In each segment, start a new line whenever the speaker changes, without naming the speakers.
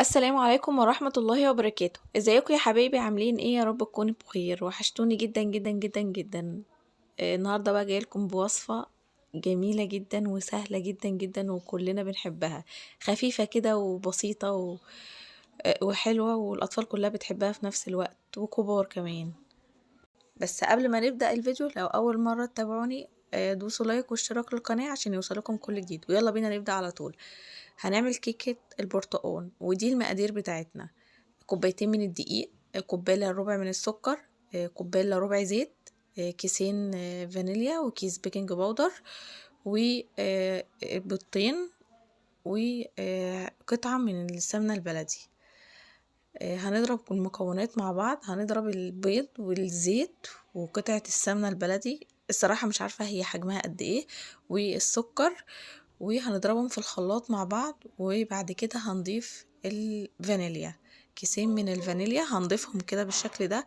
السلام عليكم ورحمة الله وبركاته. ازيكم يا حبايبي؟ عاملين ايه؟ يا رب تكونوا بخير. وحشتوني جدا جدا جدا جدا. النهارده بقى جاي لكم بوصفة جميلة جدا وسهلة جدا جدا وكلنا بنحبها. خفيفة كده وبسيطة وحلوة، والأطفال كلها بتحبها في نفس الوقت وكبار كمان. بس قبل ما نبدأ الفيديو، لو أول مرة تتابعوني دوسوا لايك واشتراك للقناة عشان يوصلكم كل جديد. ويلا بينا نبدأ على طول. هنعمل كيكة البرتقال، ودي المقادير بتاعتنا: كوبايتين من الدقيق، كوباية الا ربع من السكر، كوباية الا ربع زيت، كيسين فانيليا، وكيس بيكنج باودر، وبيضتين، وقطعة من السمنة البلدي. هنضرب المكونات مع بعض. هنضرب البيض والزيت وقطعة السمنة البلدي، الصراحة مش عارفة هي حجمها قد ايه، والسكر، وهنضربهم في الخلاط مع بعض. وبعد كده هنضيف الفانيليا، كيسين من الفانيليا هنضيفهم كده بالشكل ده.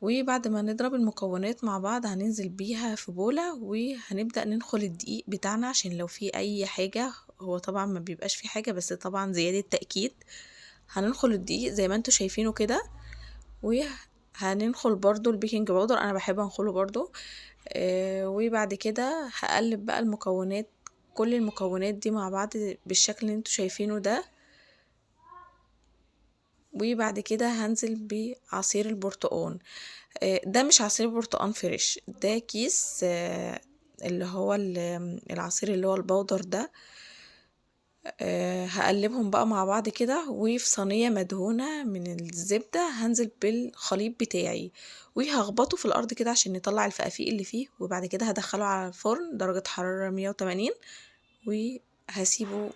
وبعد ما نضرب المكونات مع بعض هننزل بيها في بولة، وهنبدأ ننخل الدقيق بتاعنا عشان لو في اي حاجة. هو طبعا ما بيبقاش في حاجة، بس طبعا زيادة تأكيد. هننخل الدقيق زي ما انتوا شايفينه كده. وهننخل برضو البيكنج باودر، انا بحب انخله برضو. وبعد كده هقلب بقى المكونات، كل المكونات دي مع بعض بالشكل اللي انتوا شايفينه ده. وبعد كده هنزل بعصير البرتقال. ده مش عصير برتقال فريش، ده كيس اللي هو العصير اللي هو البودر ده. هقلبهم بقى مع بعض كده، وفي صينية مدهونة من الزبدة هنزل بالخليط بتاعي، وهخبطه في الأرض كده عشان نطلع الفقافيق اللي فيه. وبعد كده هدخله على الفرن درجة حرارة 180، وهسيبه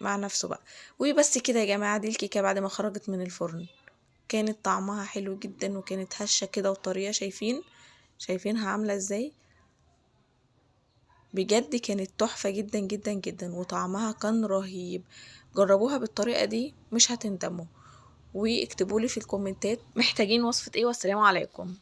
مع نفسه بقى. وبس كده يا جماعة، دي الكيكة بعد ما خرجت من الفرن. كانت طعمها حلو جدا، وكانت هشة كده وطرية. شايفينها عاملة ازاي؟ بجد كانت تحفة جدا جدا جدا، وطعمها كان رهيب. جربوها بالطريقة دي مش هتندموا. واكتبولي في الكومنتات محتاجين وصفة ايه. والسلام عليكم.